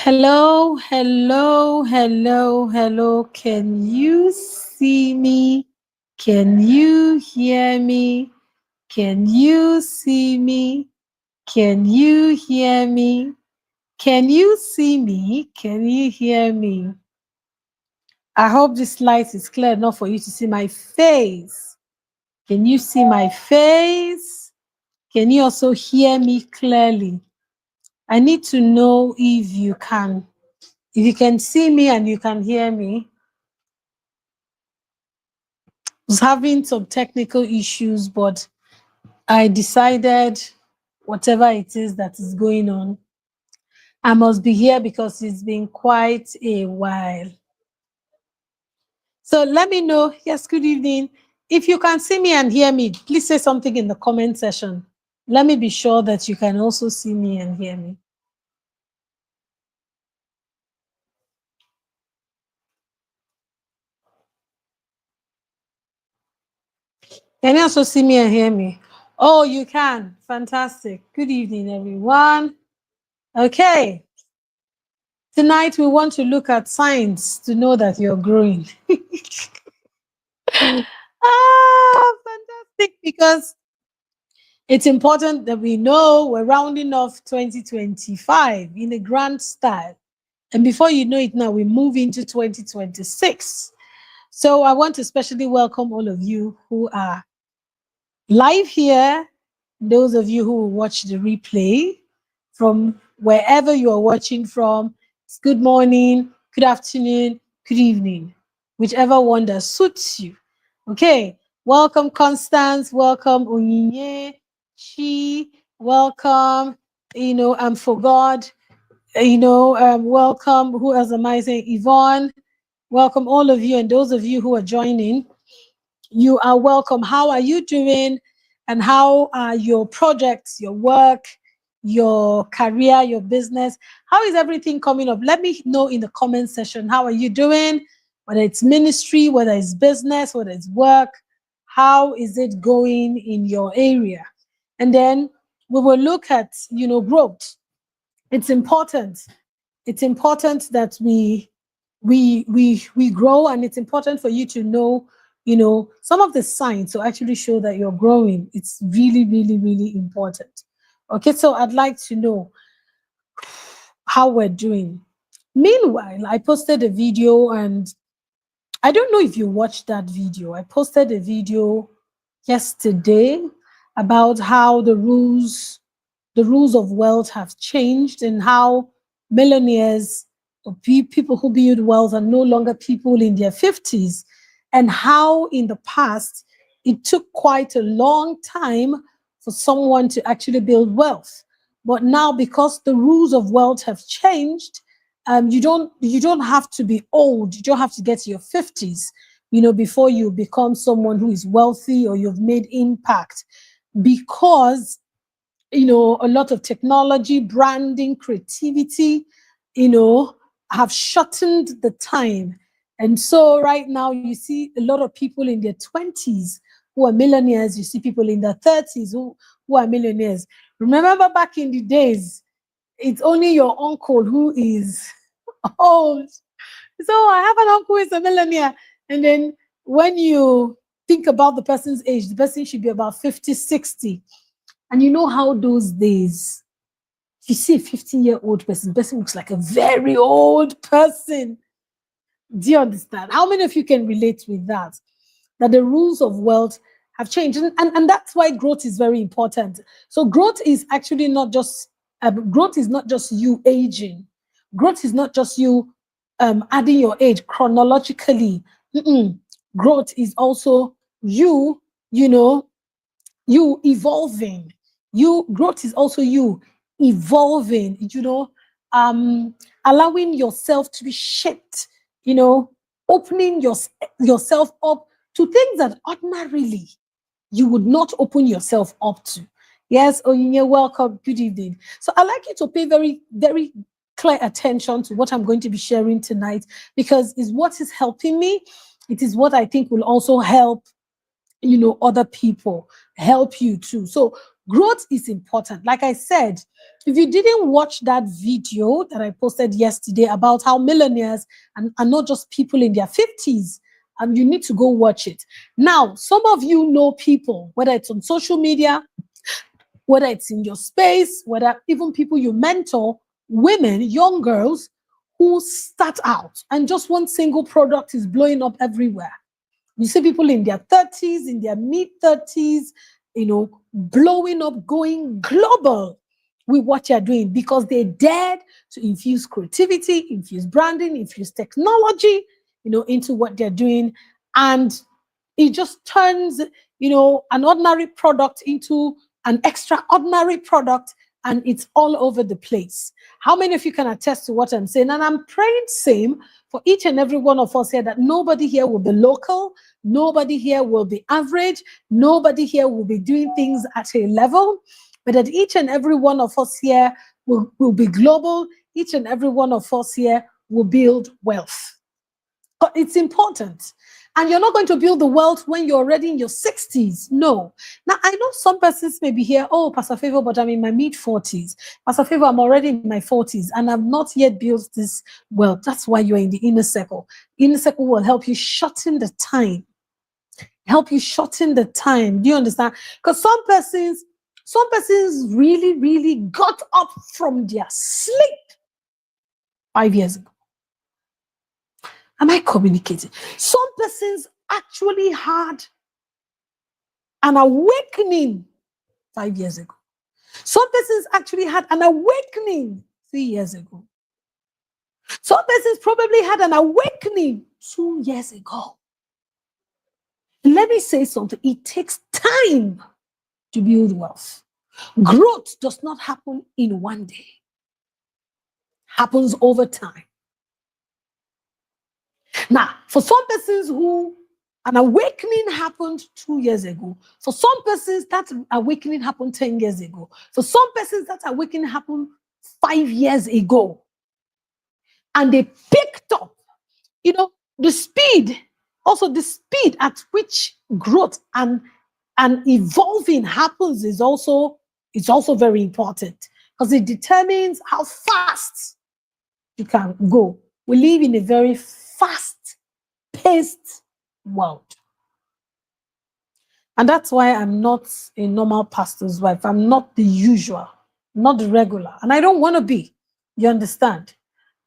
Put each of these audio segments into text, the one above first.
Hello, hello, hello, hello. Can you see me? Can you hear me? Can you see me? Can you hear me? Can you see me? Can you hear me? I hope this light is clear enough for you to see my face. Can you see my face? Can you also hear me clearly? I need to know if you can. If you can see me and you can hear me. Was having some technical issues, but I decided whatever it is that is going on, I must be here because it's been quite a while. So let me know. Yes, good evening. If you can see me and hear me, please say something in the comment section. Let me be sure that you can also see me and hear me. Can you also see me and hear me? Oh, you can. Fantastic. Good evening, everyone. Okay. Tonight, we want to look at signs to know that you're growing. Fantastic, because it's important that we know we're rounding off 2025 in a grand style. And before you know it now, we move into 2026. So I want to especially welcome all of you who are live here, those of you who will watch the replay from wherever you are watching from. It's good morning, good afternoon, good evening, whichever one that suits you. Okay, welcome Constance, welcome Onyinye, Chi, welcome, I'm for God, welcome, who else am I saying? Yvonne, welcome all of you, and those of you who are joining, you are welcome. How are you doing? And how are your projects, your work, your career, your business? How is everything coming up? Let me know in the comment section. How are you doing? Whether it's ministry, whether it's business, whether it's work, how is it going in your area? And then we will look at, growth. It's important. It's important that we grow, and it's important for you to know some of the signs to actually show that you're growing. It's really, really, really important. Okay, so I'd like to know how we're doing. Meanwhile, I posted a video, and I don't know if you watched that video. I posted a video yesterday about how the rules of wealth have changed, and how millionaires or people who build wealth are no longer people in their 50s, and how in the past it took quite a long time for someone to actually build wealth. But now, because the rules of wealth have changed, you don't have to be old. You don't have to get to your 50s, before you become someone who is wealthy or you've made impact, because a lot of technology, branding, creativity, have shortened the time. And so right now you see a lot of people in their 20s who are millionaires. You see people in their 30s who are millionaires. Remember back in the days, it's only your uncle who is old. So I have an uncle who is a millionaire. And then when you think about the person's age, the person should be about 50, 60. And you know how those days, if you see a 50-year-old person, the person looks like a very old person. Do you understand? How many of you can relate with that? That the rules of wealth have changed. And that's why growth is very important. So growth is actually not just you aging. Growth is not just you adding your age chronologically. Growth is also you know, you evolving. Growth is also you evolving, allowing yourself to be shaped, opening yourself up to things that ordinarily you would not open yourself up to. Yes, Onyinye, welcome. Good evening. So I'd like you to pay very, very clear attention to what I'm going to be sharing tonight, because it's what is helping me. It is what I think will also help other people, help you too. So Growth is important. Like I said, if you didn't watch that video that I posted yesterday about how millionaires and not just people in their 50s, you need to go watch it. Now, some of you know people, whether it's on social media, whether it's in your space, whether even people you mentor, women, young girls who start out and just one single product is blowing up everywhere. You see people in their 30s, in their mid 30s, blowing up, going global with what you're doing because they dared to infuse creativity, infuse branding, infuse technology, into what they're doing. And it just turns, an ordinary product into an extraordinary product, and it's all over the place. How many of you can attest to what I'm saying? And I'm praying same for each and every one of us here, that nobody here will be local, nobody here will be average, nobody here will be doing things at a level, but that each and every one of us here will be global, each and every one of us here will build wealth. But it's important. And you're not going to build the wealth when you're already in your 60s. No. Now, I know some persons may be here, oh, Pastor Favor, but I'm in my mid-40s. Pastor Favor, I'm already in my 40s, and I've not yet built this wealth. That's why you're in the inner circle. Inner circle will help you shorten the time. Help you shorten the time. Do you understand? Because some persons really, really got up from their sleep 5 years ago. Am I communicating? Some persons actually had an awakening 5 years ago. Some persons actually had an awakening 3 years ago. Some persons probably had an awakening 2 years ago. Let me say something. It takes time to build wealth. Growth does not happen in one day. It happens over time. Now, for some persons who an awakening happened 2 years ago, for some persons that awakening happened 10 years ago, for some persons that awakening happened 5 years ago, and they picked up, the speed, also the speed at which growth and evolving happens is also very important, because it determines how fast you can go. We live in a very fast-paced world. And that's why I'm not a normal pastor's wife. I'm not the usual, not the regular. And I don't want to be. You understand?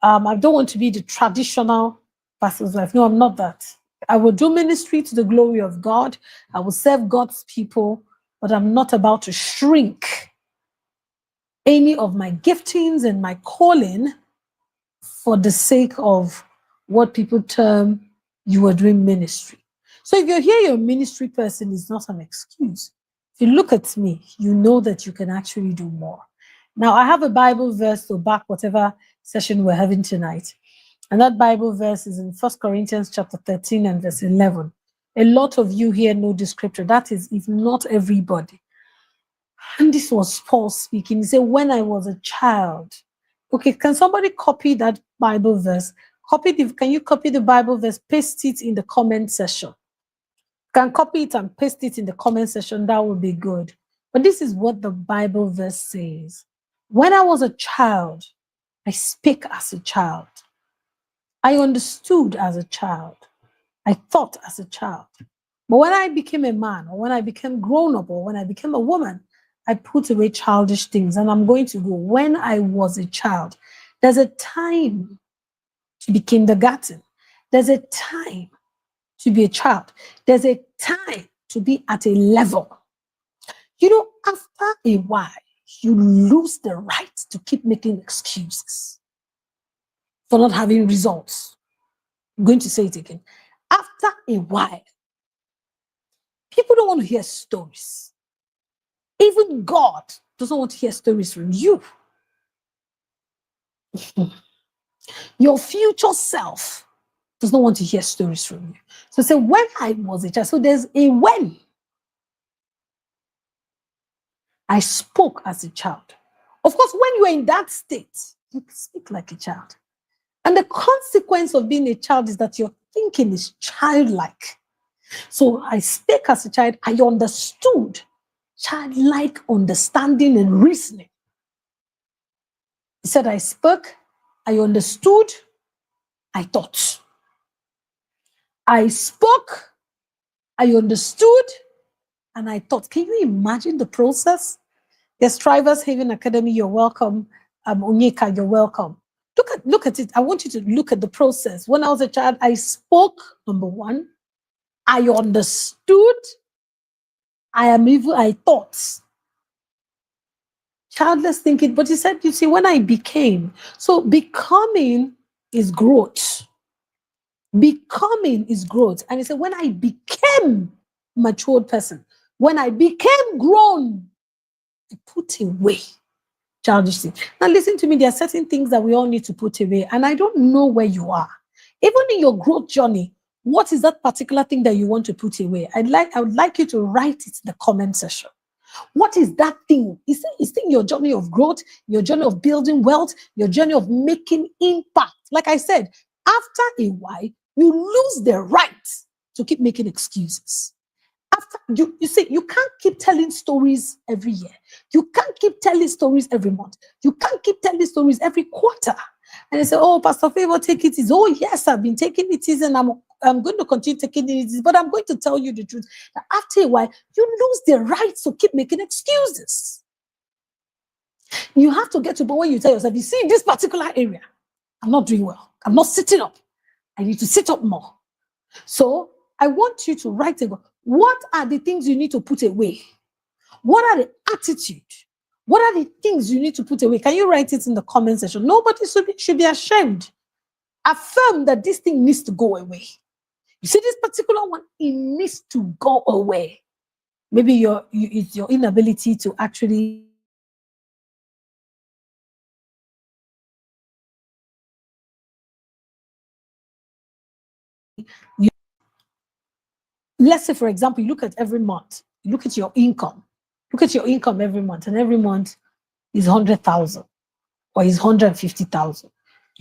I don't want to be the traditional pastor's wife. No, I'm not that. I will do ministry to the glory of God. I will serve God's people, but I'm not about to shrink any of my giftings and my calling for the sake of what people term you are doing ministry. So if you're here, you're a ministry person, is not an excuse. If you look at me, you know that you can actually do more. Now, I have a Bible verse to back whatever session we're having tonight. And that Bible verse is in 1 Corinthians chapter 13 and verse 11. A lot of you here know the scripture. That is, if not everybody. And this was Paul speaking. He said, when I was a child. Okay, can somebody copy that Bible verse? Can you copy the Bible verse? Paste it in the comment section. Can copy it and paste it in the comment section. That would be good. But this is what the Bible verse says. When I was a child, I spake as a child. I understood as a child. I thought as a child. But when I became a man, or when I became grown up, or when I became a woman, I put away childish things. And I'm going to go, when I was a child, there's a time to be kindergarten. There's a time to be a child. There's a time to be at a level. After a while, you lose the right to keep making excuses for not having results. I'm going to say it again. After a while, people don't want to hear stories. Even God doesn't want to hear stories from you. Your future self does not want to hear stories from you. So say, when I was a child, so there's a when. I spoke as a child. Of course, when you are in that state, you speak like a child. And the consequence of being a child is that your thinking is childlike. So I spake as a child. I understood childlike understanding and reasoning. He said, I spoke, I understood, I thought. I spoke, I understood, and I thought. Can you imagine the process? Yes, Strivers Haven Academy, you're welcome. Onyeka, you're welcome. Look at it. I want you to look at the process. When I was a child, I spoke, number one. I understood. I thought. Childless thinking. But he said, you see, when I became, so becoming is growth. Becoming is growth. And he said, when I became matured person, when I became grown, I put away childish things. Now listen to me, there are certain things that we all need to put away. And I don't know where you are. Even in your growth journey, what is that particular thing that you want to put away? I would like you to write it in the comment section. What is that thing? Is it your journey of growth, your journey of building wealth, your journey of making impact? Like I said, after a while, you lose the right to keep making excuses. After you see, you can't keep telling stories every year. You can't keep telling stories every month. You can't keep telling stories every quarter. And they say, oh, Pastor Favor, take it easy. Oh, yes, I've been taking it easy and I'm going to continue taking it easy. But I'm going to tell you the truth. That after a while, you lose the right to keep making excuses. You have to get to the point where you tell yourself, you see, in this particular area, I'm not doing well. I'm not sitting up. I need to sit up more. So I want you to write about what are the things you need to put away? What are the attitudes? What are the things you need to put away? Can you write it in the comment section? Nobody should be ashamed. Affirm that this thing needs to go away. You see, this particular one, it needs to go away. Maybe it's your inability to actually let's say, for example, you look at every month, you look at your income. Look at your income every month, and every month is 100,000 or is 150,000.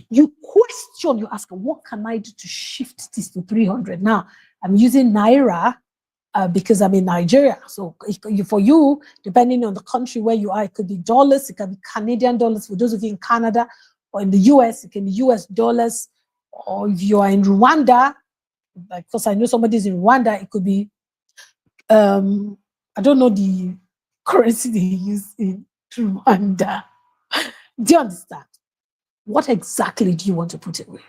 You question, you ask, what can I do to shift this to 300? Now, I'm using Naira because I'm in Nigeria. So for you, depending on the country where you are, it could be dollars, it can be Canadian dollars. For those of you in Canada or in the US, it can be US dollars. Or if you are in Rwanda, because I know somebody's in Rwanda, it could be, I don't know the currency they use in Rwanda. Do you understand? What exactly do you want to put away?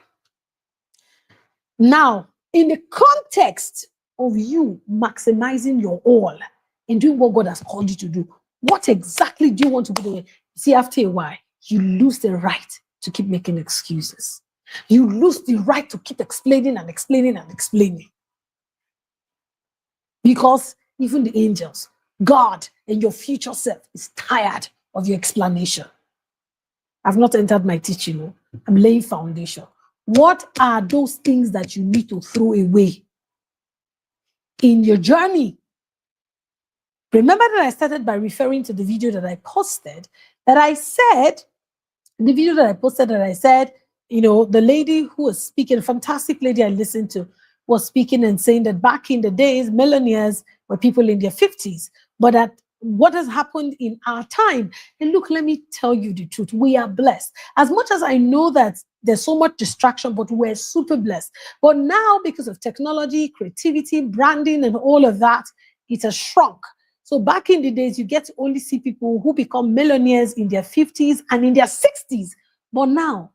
Now, in the context of you maximizing your all and doing what God has called you to do, what exactly do you want to put away? See, after a while, you lose the right to keep making excuses. You lose the right to keep explaining and explaining and explaining. Because even the angels, God, and your future self is tired of your explanation. I've not entered my teaching. I'm laying foundation. What are those things that you need to throw away in your journey? Remember that I started by referring to the video that I posted, that I said, the video that I posted that I said, you know, the lady who was speaking, a fantastic lady I listened to, was speaking and saying that back in the days, millionaires were people in their 50s, but that what has happened in our time. And look, let me tell you the truth. We are blessed. As much as I know that there's so much distraction, but we're super blessed. But now, because of technology, creativity, branding, and all of that, it has shrunk. So back in the days, you get to only see people who become millionaires in their 50s and in their 60s. But now,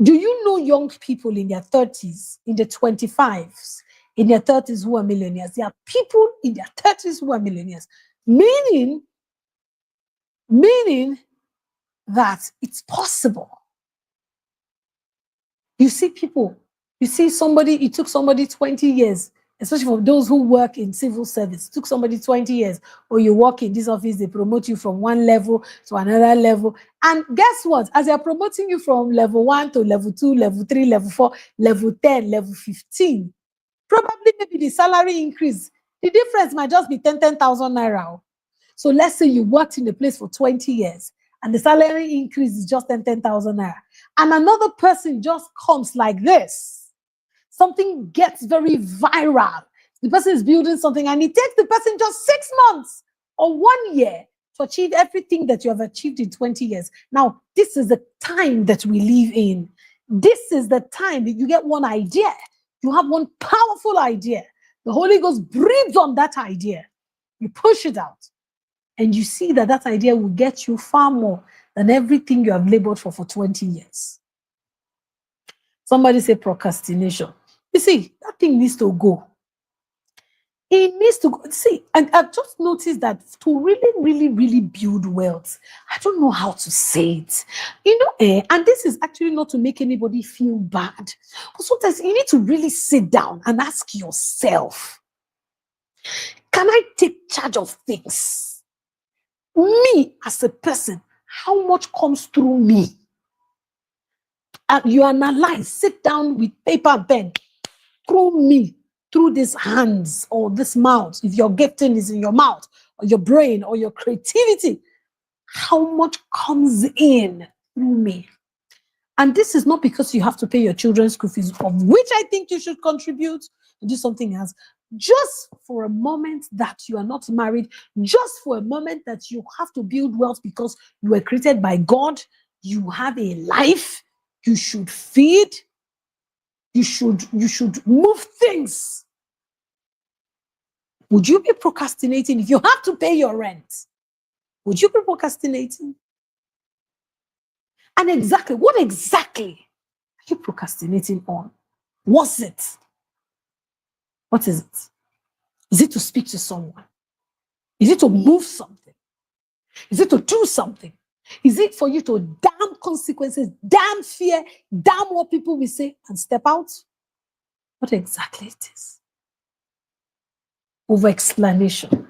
do you know young people in their 30s, in their 25s, in their 30s who are millionaires? There are people in their 30s who are millionaires. Meaning that it's possible. You see people, you see somebody, it took somebody 20 years, especially for those who work in civil service, it took somebody 20 years, or you work in this office, they promote you from one level to another level. And guess what? As they're promoting you from level 1 to level 2, level 3, level 4, level 10, level 15, probably maybe the salary increase, the difference might just be 10,000 naira. So let's say you worked in the place for 20 years and the salary increase is just 10,000 naira. And another person just comes like this. Something gets very viral. The person is building something and it takes the person just 6 months or 1 year to achieve everything that you have achieved in 20 years. Now, this is the time that we live in. This is the time that you get one idea. You have one powerful idea. The Holy Ghost breathes on that idea. You push it out. And you see that that idea will get you far more than everything you have labored for 20 years. Somebody say procrastination. You see, that thing needs to go. It needs to go. See, and I've just noticed that to really build wealth, I don't know how to say it. And this is actually not to make anybody feel bad. But sometimes you need to really sit down and ask yourself, can I take charge of things? Me as a person, how much comes through me? And you analyze, sit down with paper and pen, through me, through these hands or this mouth, if your gifting is in your mouth or your brain or your creativity, how much comes in through me? And this is not because you have to pay your children's school fees, of which I think you should contribute and do something else. Just for a moment that you are not married, just for a moment that you have to build wealth because you were created by God, you have a life, you should feed, you should move things. Would you be procrastinating if you have to pay your rent? Would you be procrastinating? And what exactly are you procrastinating on? What's it? What is it? Is it to speak to someone? Is it to move something? Is it to do something? Is it for you to damn consequences, damn fear, damn what people will say and step out? What exactly it is? Over explanation.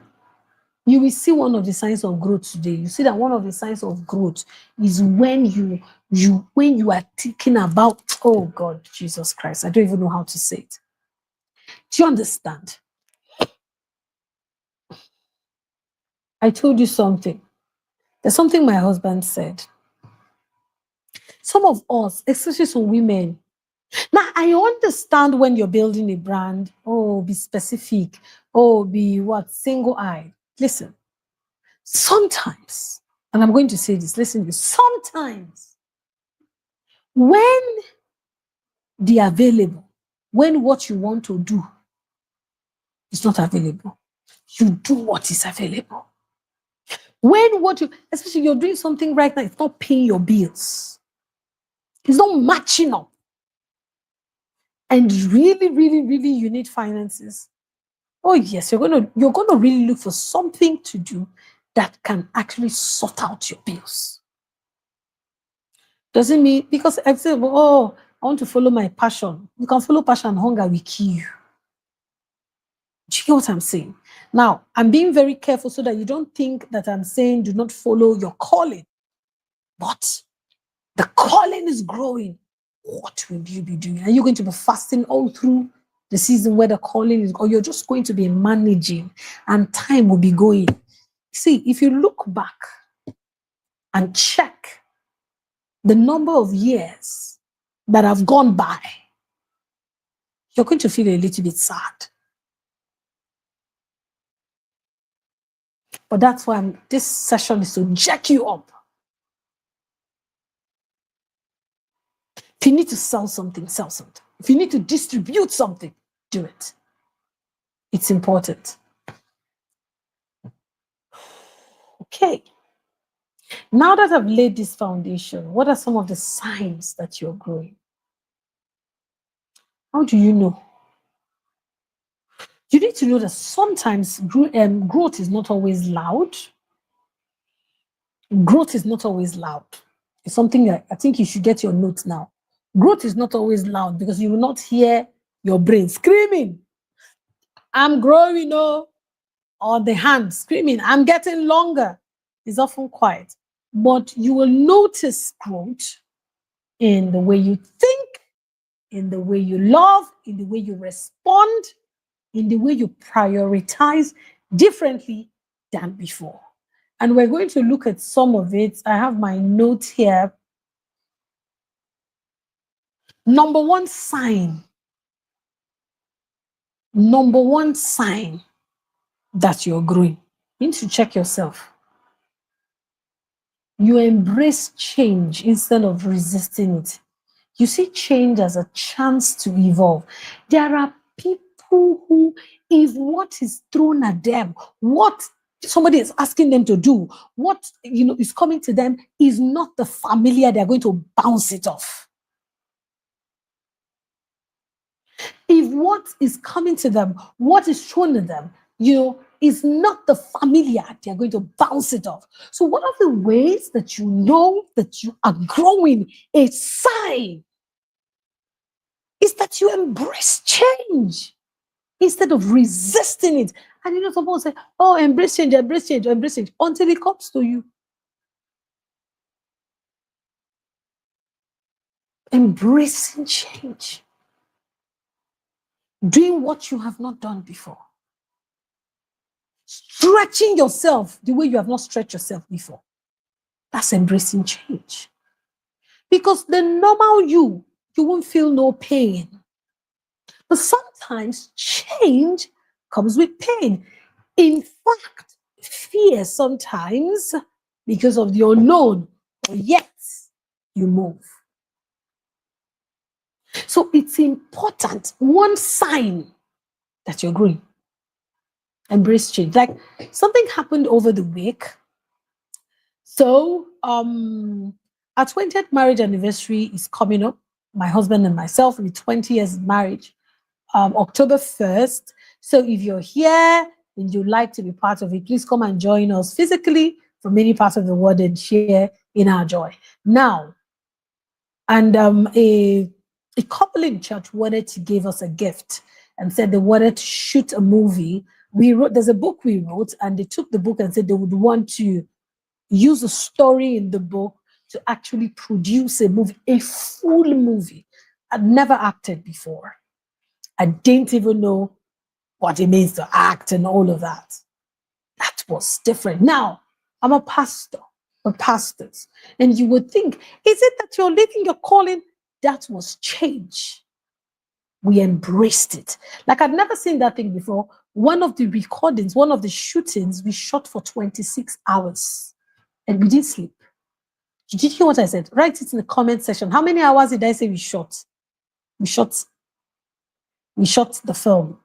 You will see one of the signs of growth today. You see that one of the signs of growth is when you are thinking about, oh God, Jesus Christ, I don't even know how to say it. Do you understand? I told you something. There's something my husband said. Some of us, especially some women, now I understand when you're building a brand, oh, be specific, oh, be what, single-eyed. Listen, sometimes, and I'm going to say this, listen, sometimes when the available, when what you want to do is not available, you do what is available. When especially you're doing something right now, it's not paying your bills, it's not matching up, and really you need finances. Oh yes, you're gonna really look for something to do that can actually sort out your bills. Doesn't mean because I say, well, oh, I want to follow my passion. You can follow passion, hunger will kill you. Do you get what I'm saying? Now, I'm being very careful so that you don't think that I'm saying do not follow your calling. But the calling is growing. What will you be doing? Are you going to be fasting all through the season where the calling is, or you're just going to be managing and time will be going? See, if you look back and check the number of years that have gone by, you're going to feel a little bit sad. But that's why this session is to jack you up. If you need to sell something, sell something. If you need to distribute something, do it. It's important. Okay. Now that I've laid this foundation, what are some of the signs that you're growing? How do you know? You need to know that sometimes growth is not always loud. Growth is not always loud. It's something that I think you should get your notes now. Growth is not always loud because you will not hear your brain screaming, I'm growing, oh, or the hand screaming, I'm getting longer. It's often quiet. But you will notice growth in the way you think, in the way you love, in the way you respond, in the way you prioritize differently than before. And we're going to look at some of it. I have my notes here. Number one sign that you're growing. You need to check yourself. You embrace change instead of resisting it. You see change as a chance to evolve. There are people who, if what is thrown at them, what somebody is asking them to do, what is coming to them is not the familiar, they're going to bounce it off. If what is coming to them, what is shown to them, is not the familiar, they're going to bounce it off. So one of the ways that you know that you are growing, a sign, is that you embrace change instead of resisting it. And some people say, oh, embrace change, embrace change, embrace change, until it comes to you. Embracing change. Doing what you have not done before. Stretching yourself the way you have not stretched yourself before. That's embracing change. Because the normal you won't feel no pain. But sometimes change comes with pain. In fact, fear sometimes because of the unknown, but yet you move. So it's important. One sign that you're growing. Embrace change. Like something happened over the week. So our 20th marriage anniversary is coming up. My husband and myself, with 20 years of marriage, October 1st. So if you're here and you'd like to be part of it, please come and join us physically from many parts of the world and share in our joy. Now, and a couple in church wanted to give us a gift and said they wanted to shoot a movie. There's a book we wrote, and they took the book and said they would want to use a story in the book to actually produce a movie, a full movie. I'd never acted before. I didn't even know what it means to act and all of that. That was different. Now, I'm a pastor, or pastors, and you would think, is it that you're living your calling? That was change. We embraced it. Like I'd never seen that thing before. One of the recordings, one of the shootings, we shot for 26 hours and we didn't sleep. Did you hear what I said? Write it in the comment section. How many hours did I say we shot? We shot the film,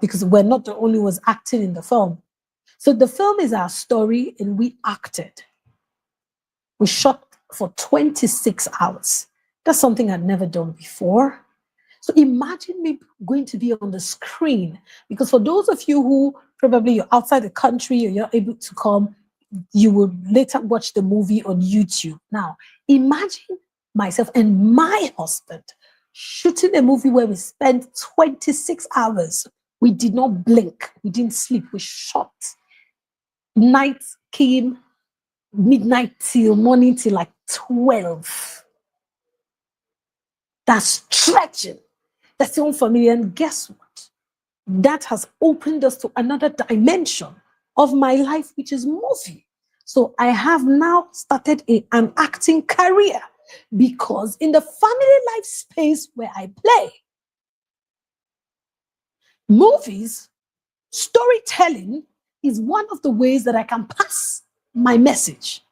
because we're not the only ones acting in the film. So the film is our story and we acted. We shot for 26 hours. That's something I'd never done before. So imagine me going to be on the screen, because for those of you who probably you're outside the country or you're able to come, you will later watch the movie on YouTube. Now, imagine myself and my husband shooting a movie where we spent 26 hours. We did not blink. We didn't sleep. We shot. Night came, midnight till morning till like 12. That's stretching. That's unfamiliar. And guess what? That has opened us to another dimension of my life, which is movie. So I have now started an acting career, because in the family life space where I play, movies, storytelling is one of the ways that I can pass my message.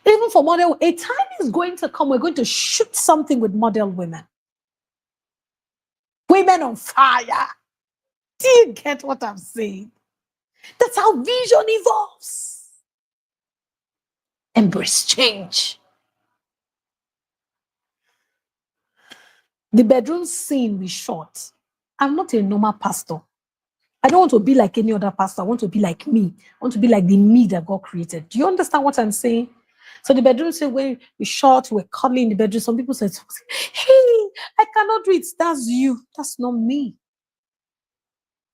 Even for model, a time is going to come, we're going to shoot something with model women. Women on fire. Do you get what I'm saying? That's how vision evolves. Embrace change. The bedroom scene we shot. I'm not a normal pastor. I don't want to be like any other pastor. I want to be like me. I want to be like the me that God created. Do you understand what I'm saying? So the bedroom scene where we shot, we're cuddling in the bedroom. Some people said, hey, I cannot do it. That's you. That's not me.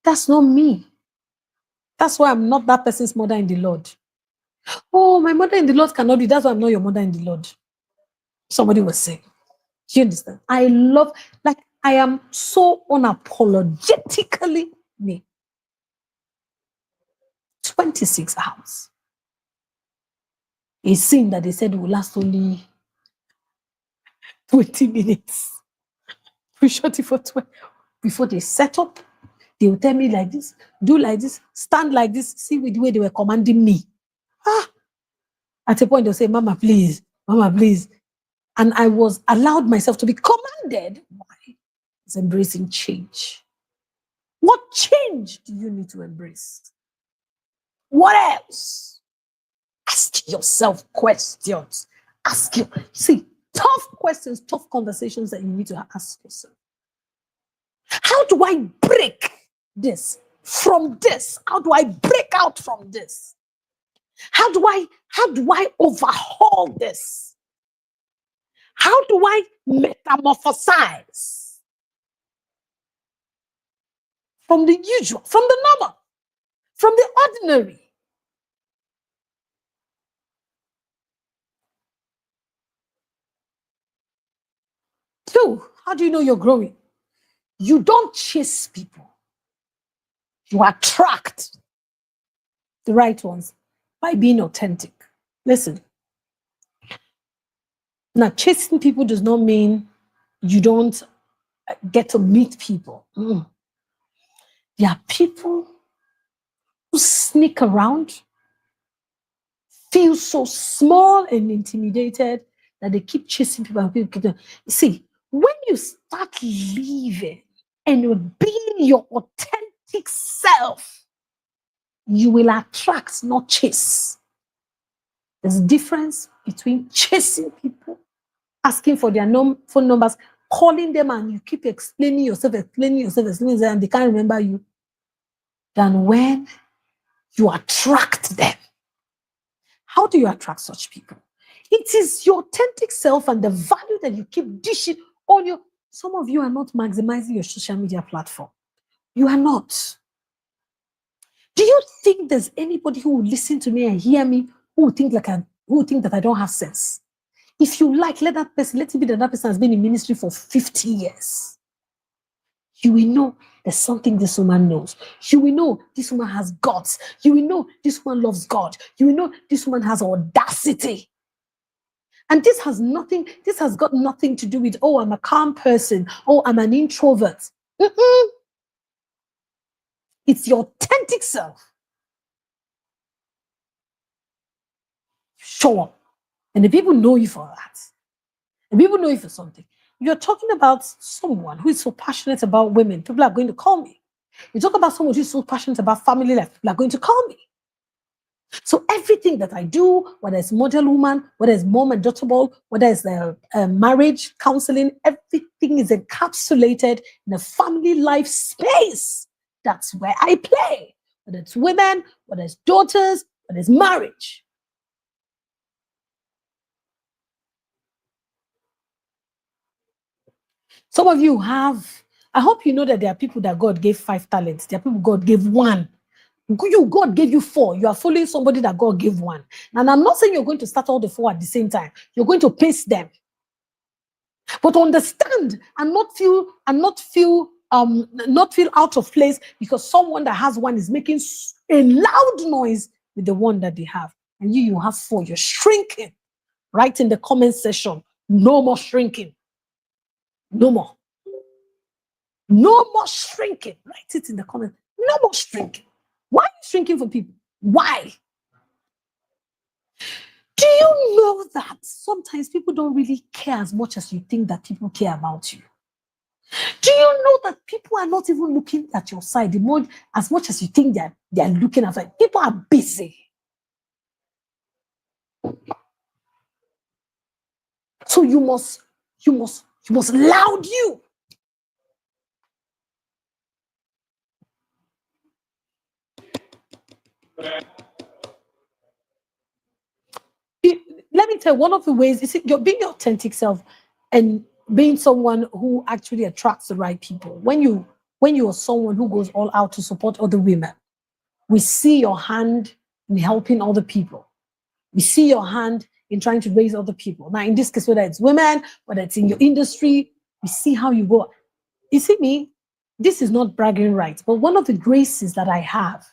That's not me. That's why I'm not that person's mother in the Lord. Oh, my mother in the Lord cannot do it. That's why I'm not your mother in the Lord. Somebody was saying. Do you understand? I am so unapologetically me. 26 hours. A scene that they said will last only 20 minutes. We shot it for 20 before they set up, They will tell me like this, do like this, stand like this, see with the way they were commanding me. At a point, they'll say, Mama, please, Mama, please. And I was allowed myself to be commanded. Why? It's embracing change. What change do you need to embrace? What else? Ask yourself questions. Ask you. See, tough questions, tough conversations that you need to ask yourself. How do I break this from this? How do I break out from this? How do I overhaul this? How do I metamorphosize from the usual, from the normal, from the ordinary? Two, how do you know you're growing? You don't chase people. You attract the right ones by being authentic. Listen, now chasing people does not mean you don't get to meet people. There are people who sneak around, feel so small and intimidated that they keep chasing people and people keep them. See, when you start living and being your authentic self, you will attract, not chase. There's a difference between chasing people, asking for their phone numbers, calling them, and you keep explaining yourself, and they can't remember you, than when you attract them. How do you attract such people? It is your authentic self and the value that you keep dishing on your. Some of you are not maximizing your social media platform. You are not. Do you think there's anybody who will listen to me and hear me who will think that I don't have sense? If you like, let it be that person has been in ministry for 50 years. You will know there's something this woman knows. You will know this woman has guts. You will know this woman loves God. You will know this woman has audacity. And this has got nothing to do with, oh, I'm a calm person. Oh, I'm an introvert. It's your authentic self. Show up. And the people know you for that. And people know you for something. You're talking about someone who is so passionate about women. People are going to call me. You talk about someone who's so passionate about family life. People are going to call me. So everything that I do, whether it's model woman, whether it's mom and daughter ball, whether it's marriage counseling, everything is encapsulated in a family life space. That's where I play. Whether it's women, whether it's daughters, whether it's marriage. Some of you have, I hope you know that there are people that God gave 5 talents. There are people God gave 1. God gave you 4. You are following somebody that God gave 1. And I'm not saying you're going to start all the 4 at the same time. You're going to pace them. But understand and not feel out of place because someone that has 1 is making a loud noise with the one that they have. And you have 4. You're shrinking. Write in the comment section, no more shrinking. No more. No more shrinking. Write it in the comment. No more shrinking. Why are you shrinking for people? Why? Do you know that sometimes people don't really care as much as you think that people care about you? Do you know that people are not even looking at your side as much as you think they're looking at it? People are busy. So you must loud you. Let me tell you, one of the ways is you're being your authentic self and being someone who actually attracts the right people. When you are someone who goes all out to support other women, we see your hand in helping other people. We see your hand in trying to raise other people. Now, in this case, whether it's women, whether it's in your industry, we see how you go. You see me, this is not bragging rights, but one of the graces that I have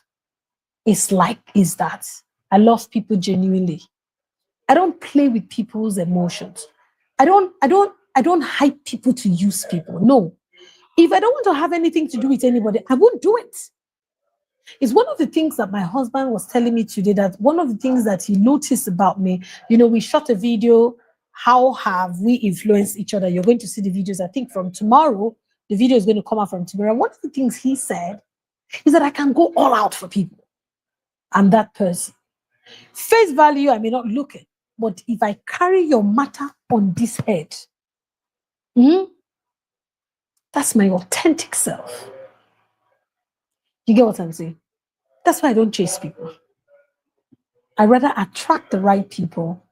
is that I love people genuinely. I don't play with people's emotions. I don't hype people to use people. No. If I don't want to have anything to do with anybody, I won't do it. It's one of the things that my husband was telling me today, that one of the things that he noticed about me, we shot a video. How have we influenced each other? You're going to see the videos, I think, from tomorrow. The video is going to come out from tomorrow. One of the things he said is that I can go all out for people. I'm that person. Face value, I may not look it, but if I carry your matter on this head, that's my authentic self. You get what I'm saying? That's why I don't chase people. I rather attract the right people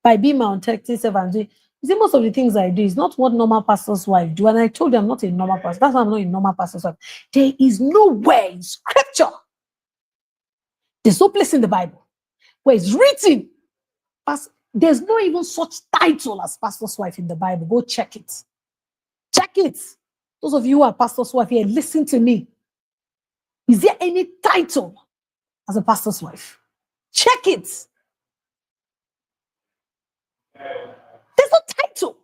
by being my authentic self and doing. You see, most of the things I do is not what normal pastor's wife do. And I told you I'm not a normal pastor. That's why I'm not a normal pastor's wife. There is nowhere in scripture, there's no place in the Bible where it's written. There's not even such title as pastor's wife in the Bible. Go check it. Check it. Those of you who are pastor's wife here, listen to me. Is there any title as a pastor's wife? Check it. There's no title.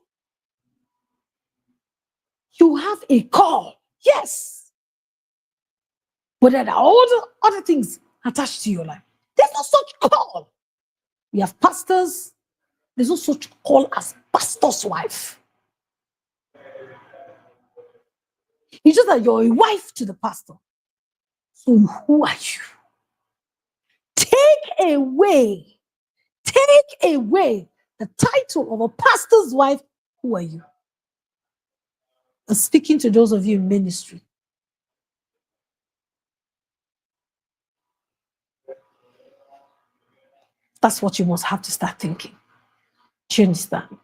You have a call, yes. But there are all the other things attached to your life. There's no such call. We have pastors. There's no such call as pastor's wife. It's just that you're a wife to the pastor. So who are you? Take away the title of a pastor's wife. Who are you? I'm speaking to those of you in ministry. That's what you must have to start thinking. Do you understand?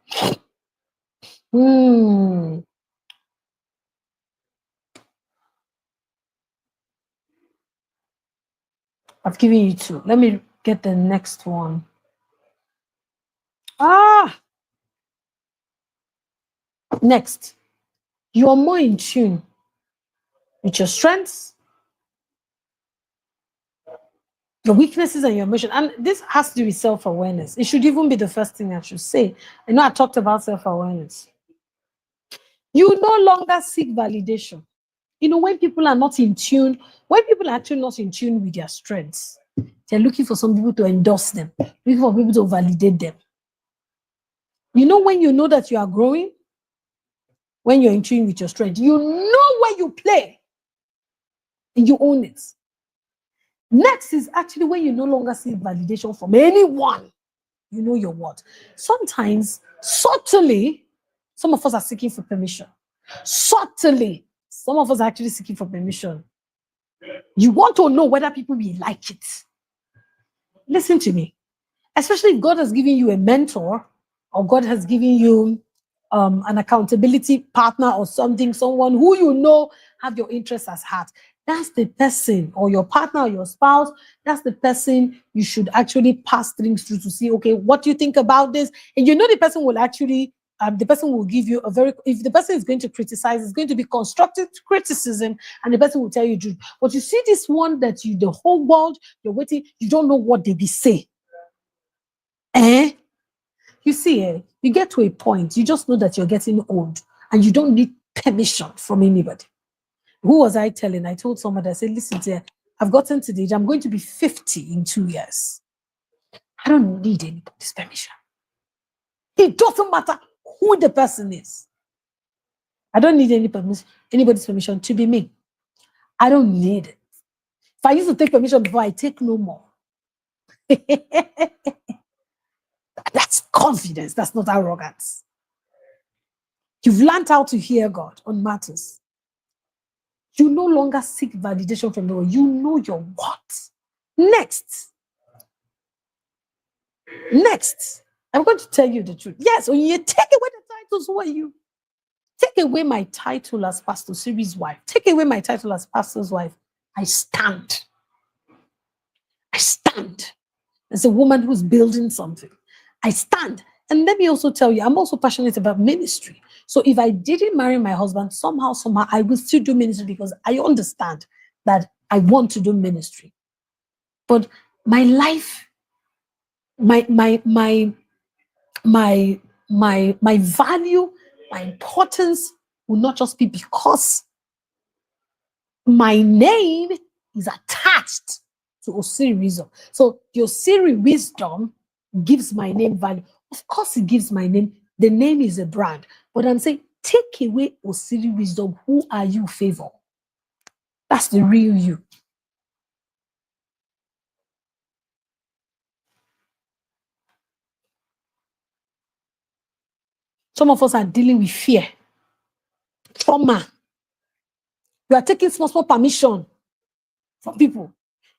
I've given you two. Let me get the next one. Next. You are more in tune with your strengths, your weaknesses, and your emotion. And this has to do with self-awareness. It should even be the first thing I should say. I know I talked about self-awareness. You no longer seek validation. When people are not in tune, when people are actually not in tune with their strengths, they're looking for some people to endorse them, looking for people to validate them. When you know that you are growing, when you're in tune with your strength, you know where you play and you own it. Next is actually when you no longer seek validation from anyone. You know your what. Sometimes, subtly, some of us are seeking for permission. Subtly, some of us are actually seeking for permission. You want to know whether people will like it. Listen to me. Especially if God has given you a mentor, or God has given you an accountability partner or something, someone who have your interests at heart. That's the person, or your partner or your spouse, that's the person you should actually pass things through to see, okay, what do you think about this? And the person will actually, the person will give you if the person is going to criticize, it's going to be constructive criticism, and the person will tell you truth. But you see this one that the whole world, you're waiting, you don't know what they will say. You see, you get to a point, you just know that you're getting old and you don't need permission from anybody. Who was I telling? I told somebody, I said, listen, dear, I've gotten to the age, I'm going to be 50 in 2 years. I don't need anybody's permission. It doesn't matter who the person is. I don't need anybody's permission to be me. I don't need it. If I used to take permission before, I take no more. That's confidence. That's not arrogance. You've learned how to hear God on matters. You no longer seek validation from the world. You know your what. Next, I'm going to tell you the truth. Yes, when you take away the titles, who are you? Take away my title as Pastor Siri's wife. Take away my title as pastor's wife. I stand. As a woman who's building something. I stand. And let me also tell you, I'm also passionate about ministry. So if I didn't marry my husband, somehow, I will still do ministry because I understand that I want to do ministry. But my life, my value, my importance will not just be because my name is attached to Osiri wisdom. So the Osiri wisdom gives my name value. Of course, it gives my name. The name is a brand. But I'm saying, take away Osiri wisdom. Who are you, Favor? That's the real you. Some of us are dealing with fear, trauma. You are taking small permission from people.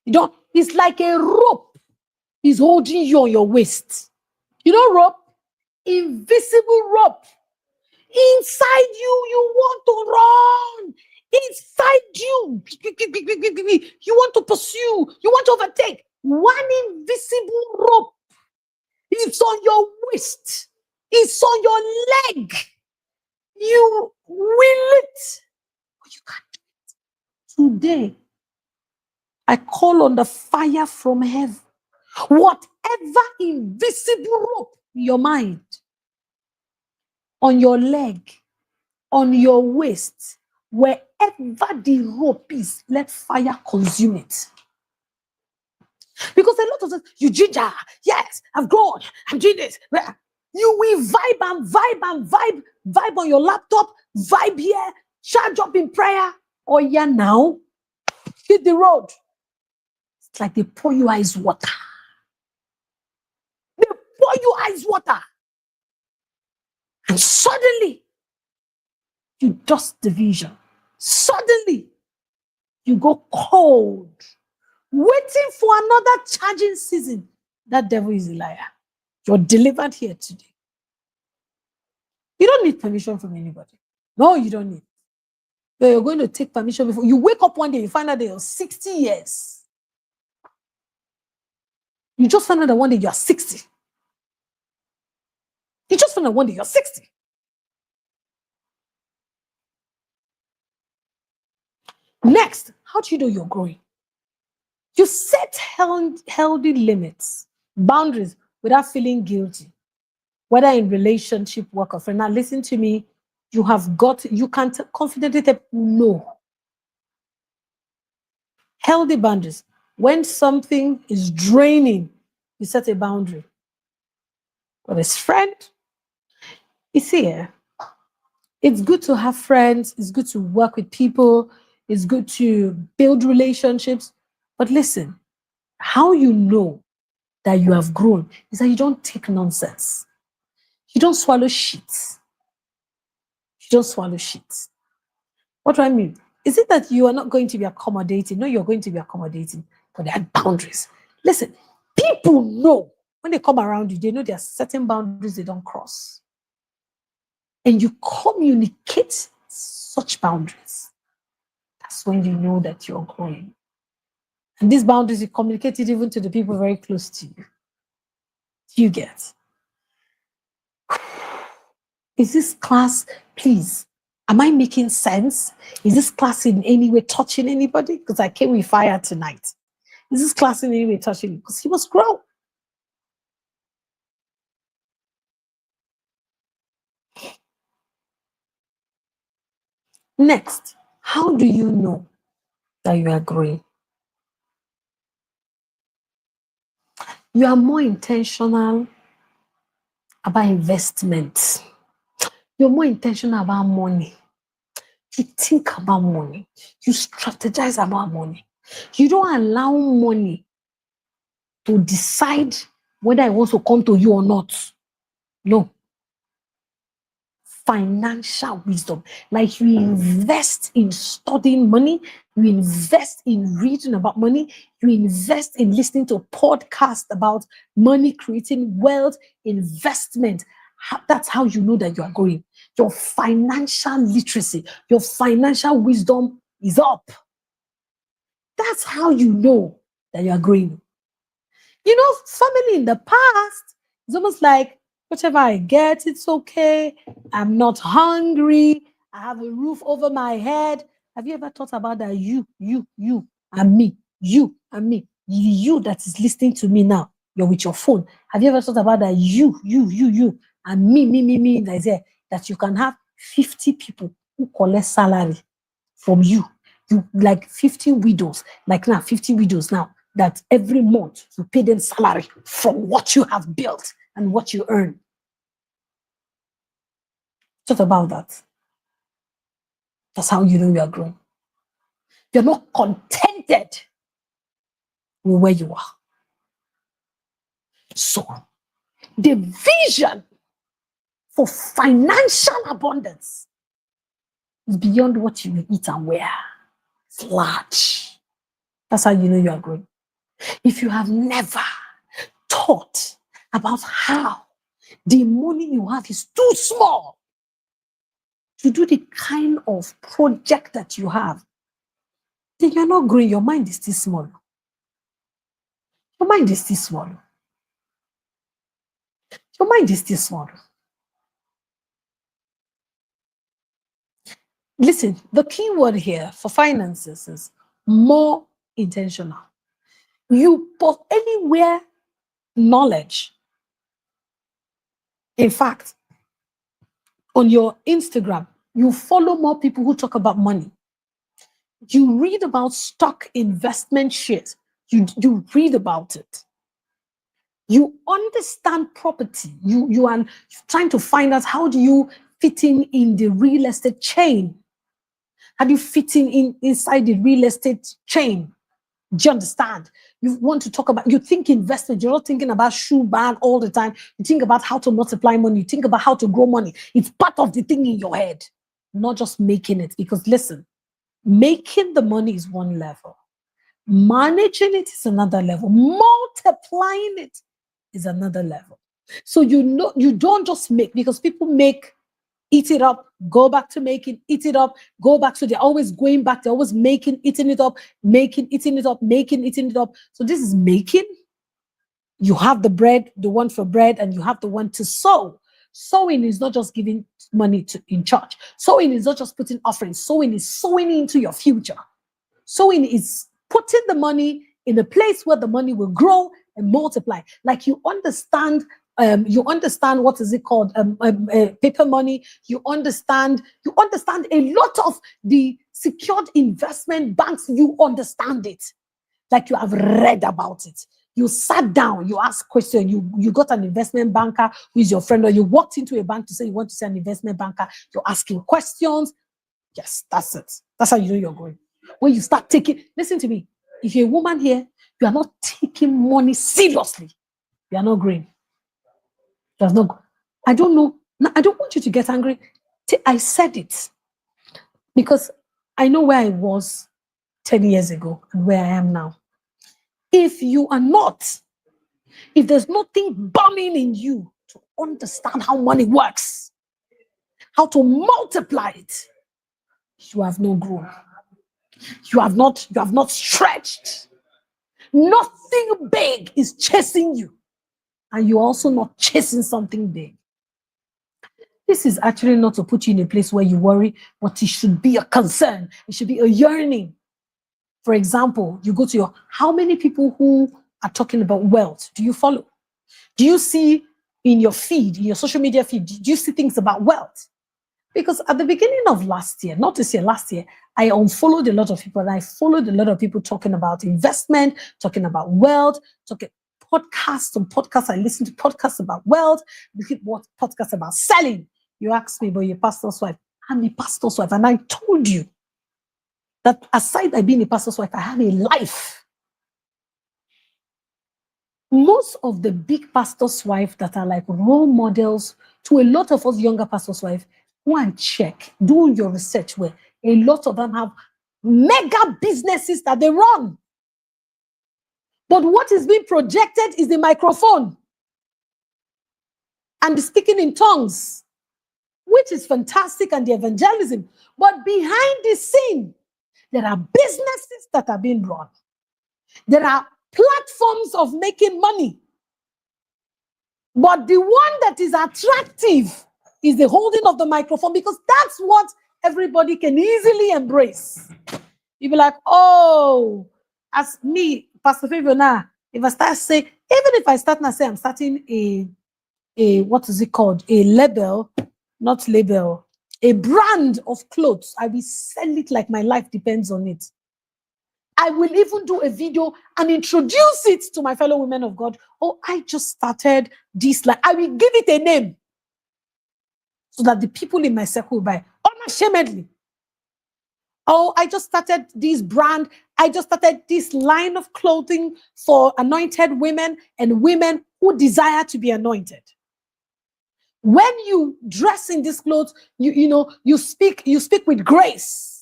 You don't, it's like a rope is holding you on your waist. You know, rope? Invisible rope. Inside you, you want to run. Inside you, you want to pursue. You want to overtake. One invisible rope is on your waist. It's on your leg. You will it. But you can't do it. Today, I call on the fire from heaven. Whatever invisible rope in your mind, on your leg, on your waist, wherever the rope is, let fire consume it. Because a lot of us, you ginger, yes, I've grown, I'm doing this. You will vibe on your laptop, vibe here, charge up in prayer. Oh yeah, now, hit the road. It's like they pour you ice water. They pour you ice water. And suddenly, you dust the vision. Suddenly, you go cold, waiting for another charging season. That devil is a liar. You're delivered here today. You don't need permission from anybody. No, you don't need. You're going to take permission before you wake up one day, you find out that you're 60 years. You just find out that one day you're 60. You just find out one day you're 60. Next, how do you know you're growing? You set healthy limits, boundaries without feeling guilty, whether in relationship, work, or friend. Now, listen to me. You can confidently tell people no. Healthy boundaries. When something is draining, you set a boundary. But as friend, you see, it's good to have friends. It's good to work with people. It's good to build relationships. But listen, how you know that you have grown is that you don't take nonsense. You don't swallow shit. You don't swallow shit. What do I mean? Is it that you are not going to be accommodating? No, you're going to be accommodating, but there are boundaries. Listen, people know when they come around you, they know there are certain boundaries they don't cross. And you communicate such boundaries. That's when you know that you're growing. And these boundaries, you communicate it even to the people very close to you. You get. Is this class, please, am I making sense? Is this class in any way touching anybody? Because I came with fire tonight. Is this class in any way touching you? Because he must grow. Next, how do you know that you are growing? You are more intentional about investment. You're more intentional about money. You think about money. You strategize about money. You don't allow money to decide whether it wants to come to you or not. No. Financial wisdom. Like you invest in studying money, you invest in reading about money, you invest in listening to podcasts about money, creating wealth, investment. That's how you know that you are growing. Your financial literacy, your financial wisdom is up. That's how you know that you are growing. You know, family in the past, it's almost like whatever I get, it's okay. I'm not hungry. I have a roof over my head. Have you ever thought about that? You, and me. You and me. You that is listening to me now. You're with your phone. Have you ever thought about that? You, and me, that is there. That you can have 50 people who collect salary from you. You like 50 widows, like now 50 widows now, that every month you pay them salary from what you have built and what you earn. What about that? That's how you know you are growing. You're not contented with where you are. So the vision for financial abundance is beyond what you eat and wear. It's large. That's how you know you are growing. If you have never thought about how the money you have is too small to do the kind of project that you have, then you're not growing. Your mind is too small. Your mind is too small. Your mind is too small. Listen, the key word here for finances is more intentional. You put anywhere knowledge. In fact, on your Instagram, you follow more people who talk about money. You read about stock investment shares. You read about it. You understand property. You are trying to find out how do you fit in the real estate chain. How do you fit inside the real estate chain? Do you understand? You want to talk about, you think investment, you're not thinking about shoe bag all the time. You think about how to multiply money. You think about how to grow money. It's part of the thing in your head, not just making it. Because listen, making the money is one level. Managing it is another level. Multiplying it is another level. So you know, you don't just make, because people make, eat it up, go back to making, eat it up, go back. So they're always going back, they're always making, eating it up, making, eating it up, making, eating it up. So this is making. You have the bread, the one for bread, and you have the one to sow. Sowing is not just giving money in church. Sowing is not just putting offerings. Sowing is sowing into your future. Sowing is putting the money in a place where the money will grow and multiply. Like you understand what is it called? Paper money. You understand a lot of the secured investment banks. You understand it. Like you have read about it. You sat down, you asked questions, you got an investment banker who is your friend, or you walked into a bank to say you want to see an investment banker. You're asking questions. Yes, that's it. That's how you know you're going. When you start taking, listen to me. If you're a woman here, you are not taking money seriously, you are not growing. There's no, I don't know. I don't want you to get angry. I said it because I know where I was 10 years ago and where I am now. If you are not, if there's nothing burning in you to understand how money works, how to multiply it, you have no growth. You have not stretched. Nothing big is chasing you. And you're also not chasing something big. This is actually not to put you in a place where you worry, but it should be a concern. It should be a yearning. For example, you go to your, how many people who are talking about wealth do you follow? Do you see in your feed, in your social media feed, do you see things about wealth? Because at the beginning of last year, not this year, last year, I unfollowed a lot of people and I followed a lot of people talking about investment, talking about wealth, talking podcasts. On podcasts, I listen to podcasts about wealth, what podcasts about selling. You asked me about your pastor's wife. I'm a pastor's wife, and I told you that aside by being a pastor's wife, I have a life. Most of the big pastor's wives that are like role models to a lot of us younger pastor's wives, go and check, do your research where a lot of them have mega businesses that they run. But what is being projected is the microphone and the speaking in tongues, which is fantastic, and the evangelism. But behind the scene, there are businesses that are being run. There are platforms of making money. But the one that is attractive is the holding of the microphone, because that's what everybody can easily embrace. You'll be like, oh, as me, Pastor Favor, now, if I start saying, even if I start now say I'm starting a what is it called? A label, not label, a brand of clothes. I will sell it like my life depends on it. I will even do a video and introduce it to my fellow women of God. Oh, I just started this. Like, I will give it a name so that the people in my circle will buy unashamedly. Oh, I just started this brand. I just started this line of clothing for anointed women and women who desire to be anointed. When you dress in these clothes, you speak with grace.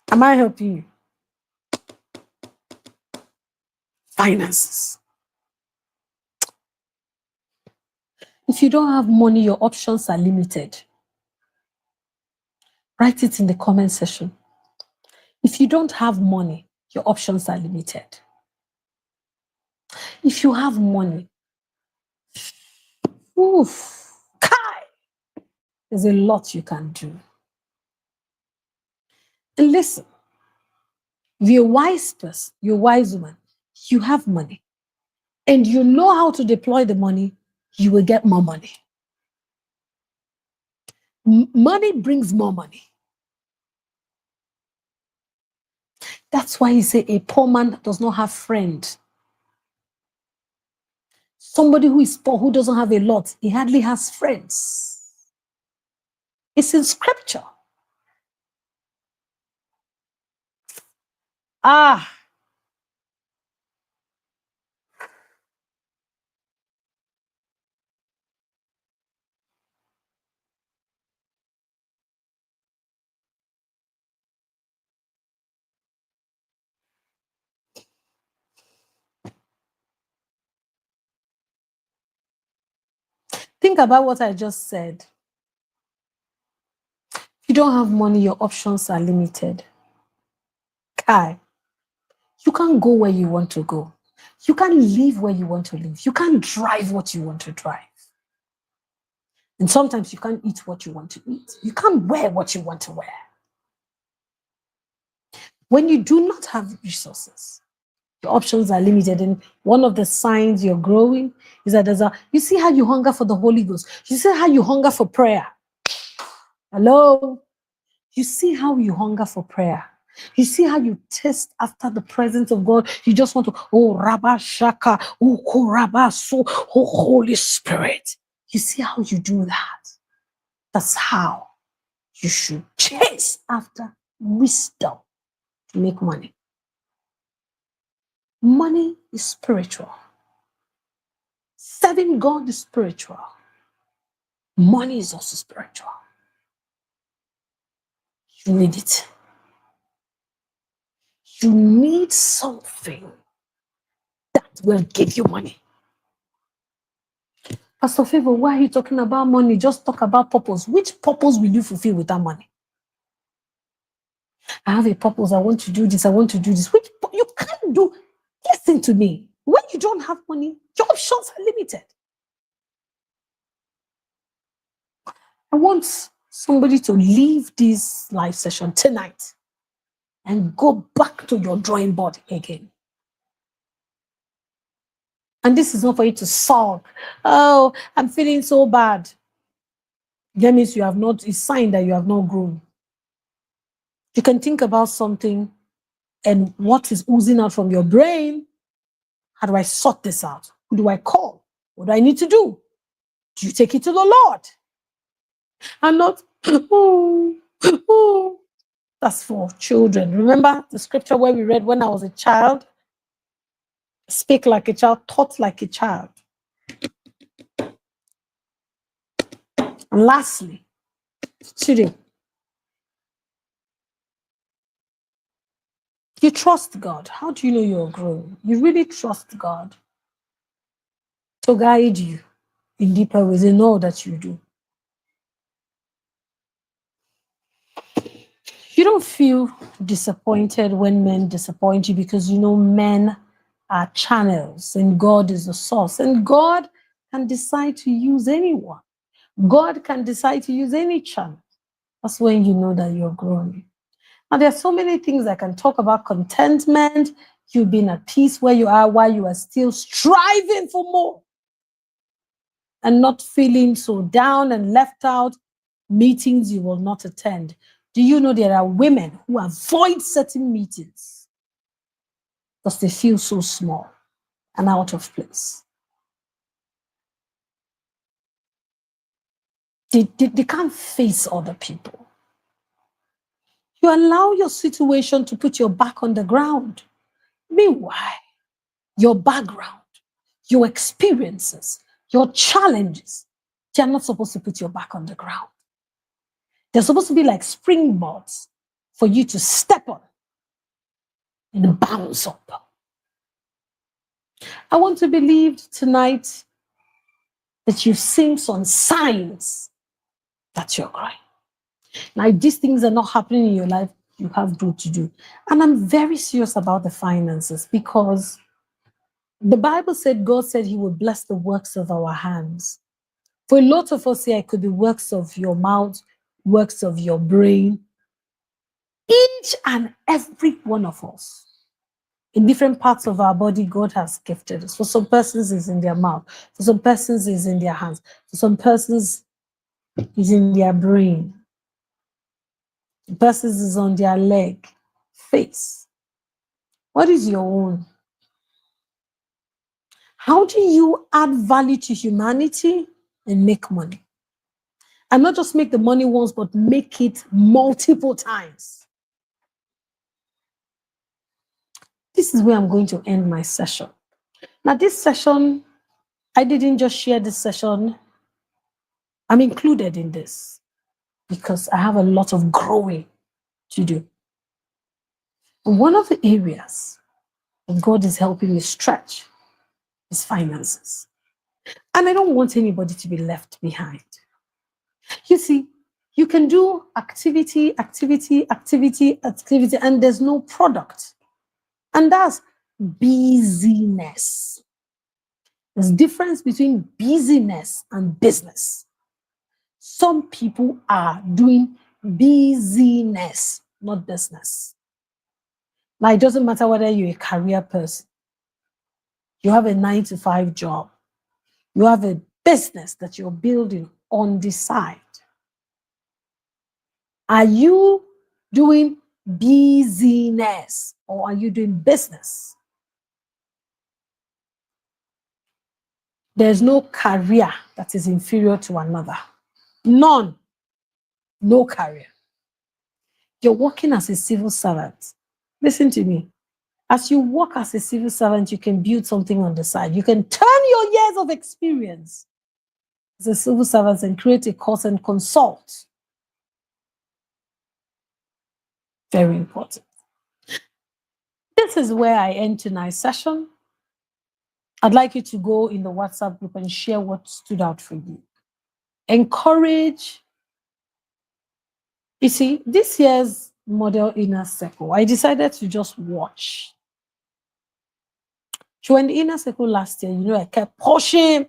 Am I helping you? Finances. If you don't have money, your options are limited. Write it in the comment section. If you don't have money, your options are limited. If you have money, there's a lot you can do. And listen, if you're a wise person, you're a wise woman, you have money, and you know how to deploy the money, you will get more money. Money brings more money. That's why you say a poor man does not have friends. Somebody who is poor, who doesn't have a lot, he hardly has friends. It's in scripture. Think about what I just said. If you don't have money, your options are limited. Kai, you can't go where you want to go. You can't live where you want to live. You can't drive what you want to drive. And sometimes you can't eat what you want to eat. You can't wear what you want to wear. When you do not have resources, your options are limited. And one of the signs you're growing is that you see how you hunger for the Holy Ghost. You see how you hunger for prayer. Hello? You see how you hunger for prayer. You see how you taste after the presence of God. You just want to, oh, Rabba Shaka, oh, Koraba, so, oh, Holy Spirit. You see how you do that. That's how you should chase after wisdom to make money. Money is spiritual. Serving God is spiritual. Money is also spiritual. You need it. You need something that will give you money. Pastor Favor, why are you talking about money? Just talk about purpose. Which purpose will you fulfill with that money? I have a purpose. I want to do this. I want to do this. Which you can't do. Listen to me. When you don't have money, your options are limited. I want somebody to leave this live session tonight and go back to your drawing board again. And this is not for you to sulk. Oh, I'm feeling so bad. That means you have not, it's a sign that you have not grown. You can think about something and what is oozing out from your brain. How do I sort this out? Who do I call? What do I need to do? Do you take it to the Lord? And not, oh, that's for children. Remember the scripture where we read when I was a child? Speak like a child, thought like a child. And lastly, today, you trust God. How do you know you're growing? You really trust God to guide you in deeper ways in all that you do. You don't feel disappointed when men disappoint you because you know men are channels and God is the source. And God can decide to use anyone. God can decide to use any channel. That's when you know that you're growing. Now, there are so many things I can talk about. Contentment, you being at peace where you are while you are still striving for more. and not feeling so down and left out, meetings you will not attend. Do you know there are women who avoid certain meetings because they feel so small and out of place? They can't face other people. You allow your situation to put your back on the ground. Meanwhile, your background, your experiences, your challenges, they're not supposed to put your back on the ground. They're supposed to be like springboards for you to step on and bounce up. I want to believe tonight that you've seen some signs that you're growing. Now, if these things are not happening in your life, you have growth to do. And I'm very serious about the finances because the Bible said God said he would bless the works of our hands. For a lot of us here, it could be works of your mouth, works of your brain. Each and every one of us, in different parts of our body, God has gifted us. For some persons, it's in their mouth. For some persons, it's in their hands. For some persons, it's in their brain. The persons is on their leg, face. What is your own? How do you add value to humanity and make money? And not just make the money once, but make it multiple times. This is where I'm going to end my session. Now, this session, I didn't just share this session. I'm included in this because I have a lot of growing to do. And one of the areas that God is helping me stretch is finances. And I don't want anybody to be left behind. You see, you can do activity, and there's no product. And that's busyness. There's a difference between busyness and business. Some people are doing busyness, not business. Now, it doesn't matter whether you're a career person, you have a 9-to-5 job, you have a business that you're building on the side. Are you doing busyness or are you doing business? There's no career that is inferior to another. None. No career. You're working as a civil servant. Listen to me. As you work as a civil servant, you can build something on the side. You can turn your years of experience as a civil servant and create a course and consult. Very important. This is where I end tonight's session. I'd like you to go in the WhatsApp group and share what stood out for you. Encourage. You see, this year's Model Inner Circle, I decided to just watch. So in the Inner Circle last year, I kept pushing.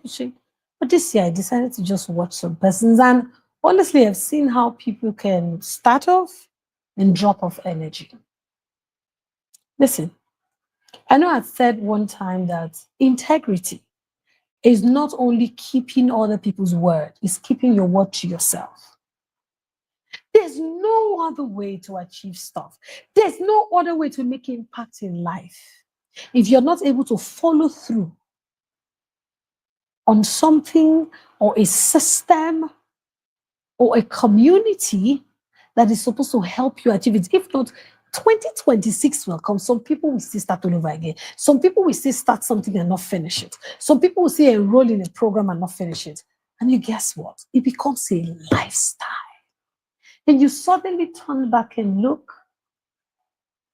But this year, I decided to just watch some persons. And honestly, I've seen how people can start off and drop off energy. Listen, I know I've said one time that integrity is not only keeping other people's word, it's keeping your word to yourself. There's no other way to achieve stuff. There's no other way to make impact in life. If you're not able to follow through on something or a system or a community that is supposed to help you achieve it, if not, 2026 will come. Some people will still start all over again. Some people will still start something and not finish it. Some people will still enroll in a program and not finish it. And you guess what? It becomes a lifestyle. And you suddenly turn back and look,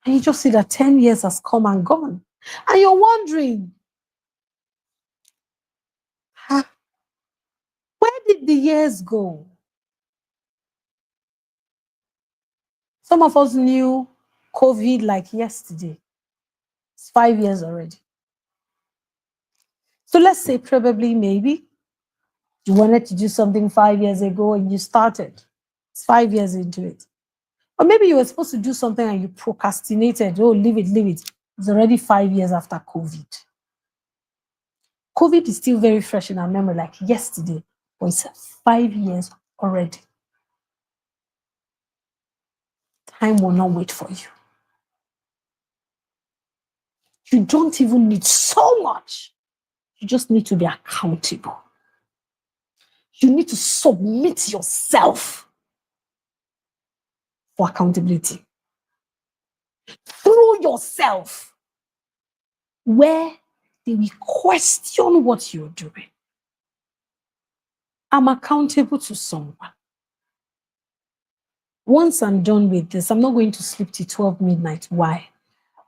and you just see that 10 years has come and gone. And you're wondering, where did the years go? Some of us knew COVID like yesterday. It's 5 years already. So let's say probably maybe you wanted to do something 5 years ago and you started. It's 5 years into it. Or maybe you were supposed to do something and you procrastinated. Oh, leave it. It's already 5 years after COVID. COVID is still very fresh in our memory, like yesterday, but it's 5 years already. Time will not wait for you. You don't even need so much. You just need to be accountable. You need to submit yourself for accountability. Throw yourself where they will question what you're doing. I'm accountable to someone. Once I'm done with this, I'm not going to sleep till 12 midnight. Why?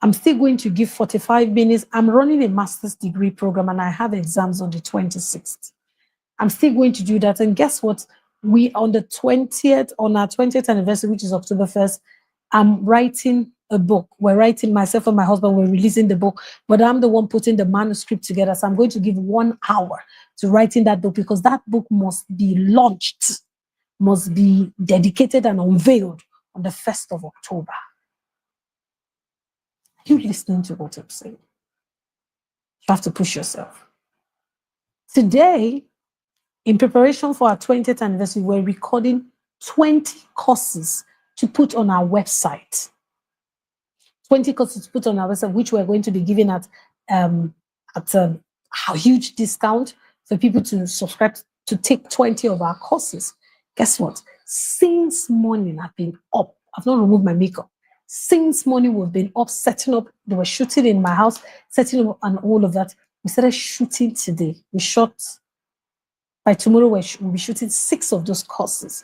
I'm still going to give 45 minutes. I'm running a master's degree program and I have exams on the 26th. I'm still going to do that. And guess what? We on the 20th, on our 20th anniversary, which is October 1st, I'm writing a book. We're writing, myself and my husband, we're releasing the book, but I'm the one putting the manuscript together. So I'm going to give 1 hour to writing that book because that book must be launched, must be dedicated and unveiled on the 1st of October. Are you listening to what I'm saying? You have to push yourself. Today, in preparation for our 20th anniversary, we're recording 20 courses to put on our website. 20 courses to put on our website, which we're going to be giving at a huge discount for people to subscribe to take 20 of our courses. Guess what? Since morning, I've been up. I've not removed my makeup. Since morning, we've been up, setting up. They were shooting in my house, setting up and all of that. We started shooting today. We shot. By tomorrow, we'll be shooting 6 of those courses.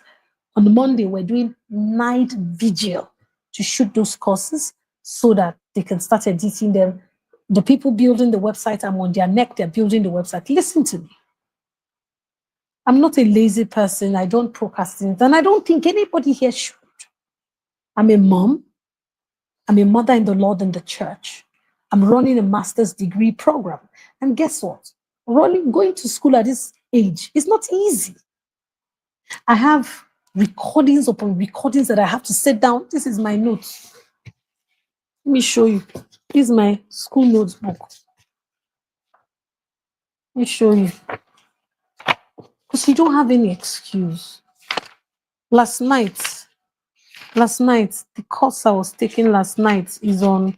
On Monday, we're doing night vigil to shoot those courses so that they can start editing them. The people building the website, I'm on their neck, they're building the website. Listen to me. I'm not a lazy person. I don't procrastinate. And I don't think anybody here should. I'm a mom. I'm a mother in the Lord and the church. I'm running a master's degree program. And guess what? Going to school at this age is not easy. I have recordings upon recordings that I have to sit down. This is my notes. Let me show you. This is my school notes book. Let me show you. Because you don't have any excuse. Last night, the course I was taking last night is on,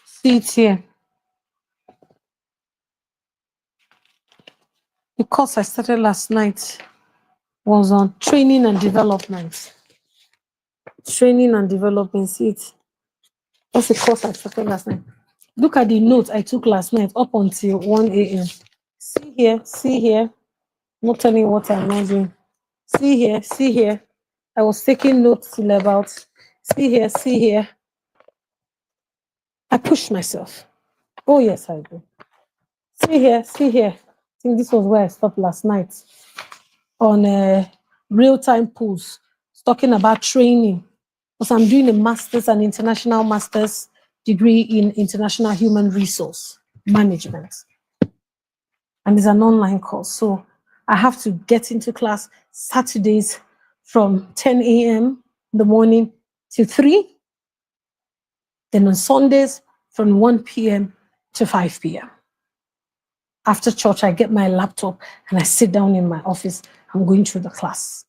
see it here. The course I started last night was on training and development. Training and development, see it. That's the course I started last night. Look at the notes I took last night up until 1 a.m. See here. I'm not telling you what I'm not doing. See here. I was taking notes till about, see here. I pushed myself. Oh, yes, I do. See here. I think this was where I stopped last night on real-time pools, talking about training. Because I'm doing a master's, an international master's degree in international human resource management. And it's an online course. So I have to get into class Saturdays from 10 a.m. in the morning to 3. Then on Sundays from 1 p.m. to 5 p.m. After church, I get my laptop and I sit down in my office. I'm going through the class.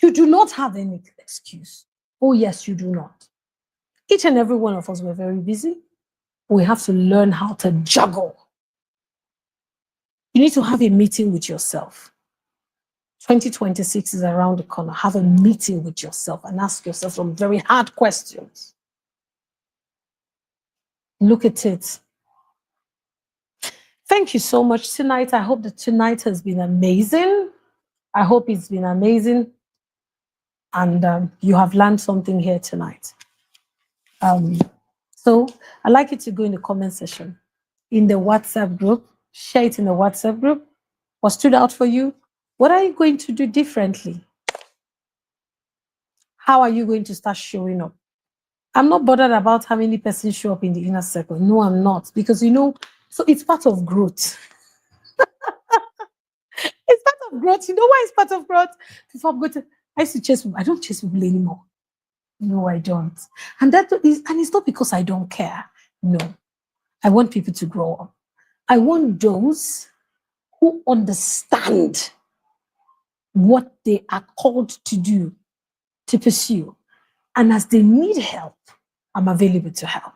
You do not have any excuse. Oh, yes, you do not. Each and every one of us were very busy. We have to learn how to juggle. You need to have a meeting with yourself. 2026 is around the corner. Have a meeting with yourself and ask yourself some very hard questions. Look at it. Thank you so much tonight. I hope that tonight has been amazing. I hope it's been amazing. And you have learned something here tonight. So I'd like you to go in the comment section, in the WhatsApp group, share it in the WhatsApp group. What stood out for you? What are you going to do differently? How are you going to start showing up? I'm not bothered about how many persons show up in the inner circle. No, I'm not. Because, so it's part of growth. It's part of growth. You know why it's part of growth? Before I used to chase people. I don't chase people anymore. No, I don't. And it's not because I don't care. No. I want people to grow up. I want those who understand what they are called to do, to pursue. And as they need help, I'm available to help.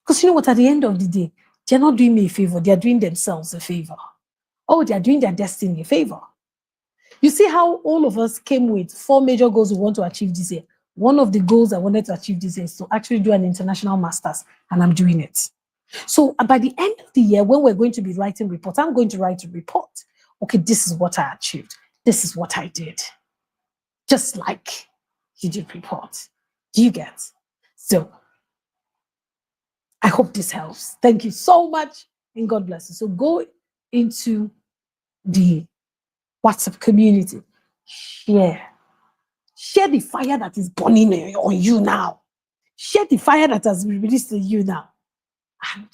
Because you know what, at the end of the day, they're not doing me a favor, they're doing themselves a favor. Oh, they're doing their destiny a favor. You see how all of us came with 4 major goals we want to achieve this year. One of the goals I wanted to achieve this year is to actually do an international master's, and I'm doing it. So by the end of the year, when we're going to be writing reports, I'm going to write a report. Okay, this is what I achieved. This is what I did. Just like you did report. Do you get? So I hope this helps. Thank you so much, and God bless you. So go into the WhatsApp community. Share the fire that is burning on you now. Share the fire that has been released to you now. And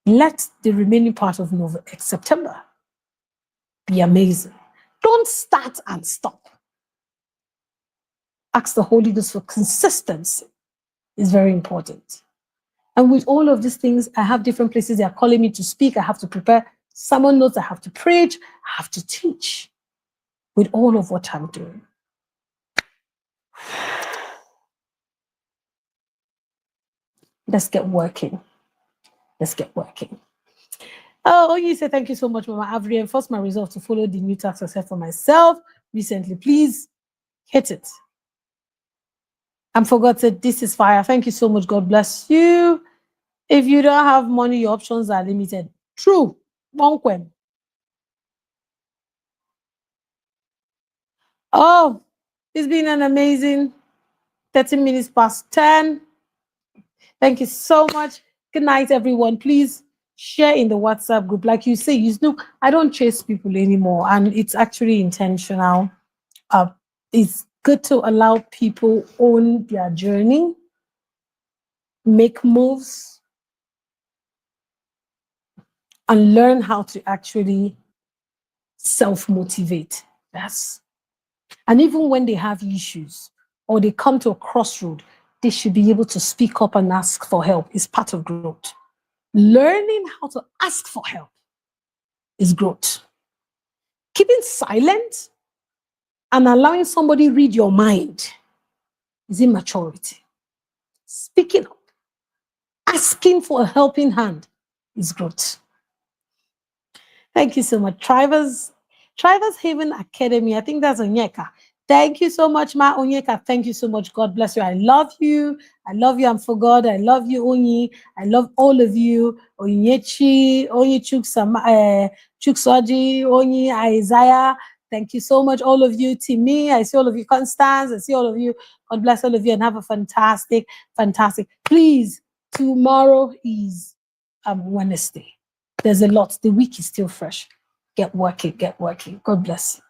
let the remaining part of September be amazing. Don't start and stop. Ask the Holy Ghost for consistency. It's very important. And with all of these things, I have different places they are calling me to speak. I have to prepare sermon notes. I have to preach. I have to teach with all of what I'm doing. Let's get working. Let's get working. Oh, you say thank you so much, Mama. I've reinforced my resolve to follow the new tax I set for myself recently. Please hit it. I'm forgotten. This is fire. Thank you so much. God bless you. If you don't have money, your options are limited. True. Bonquem. Oh, it's been an amazing 30 minutes past 10. Thank you so much. Good night, everyone. Please share in the WhatsApp group. Like you say, you know, I don't chase people anymore, and it's actually intentional. It's good to allow people own their journey, make moves, and learn how to actually self-motivate. Yes. And even when they have issues or they come to a crossroad, they should be able to speak up and ask for help. It's part of growth. Learning how to ask for help is growth. Keeping silent and allowing somebody read your mind is immaturity. Speaking up, asking for a helping hand is growth. Thank you so much. Trivers Haven Academy. I think that's Onyeka. Thank you so much, Ma Onyeka. Thank you so much. God bless you. I love you. I love you. I'm for God. I love you, Onyi. I love all of you. Onyechi, Onyi Chuksoji, Onyi, Isaiah. Thank you so much, all of you. Timmy, I see all of you. Constance, I see all of you. God bless all of you and have a fantastic. Please, tomorrow is Wednesday. There's a lot. The week is still fresh. Get working. God bless.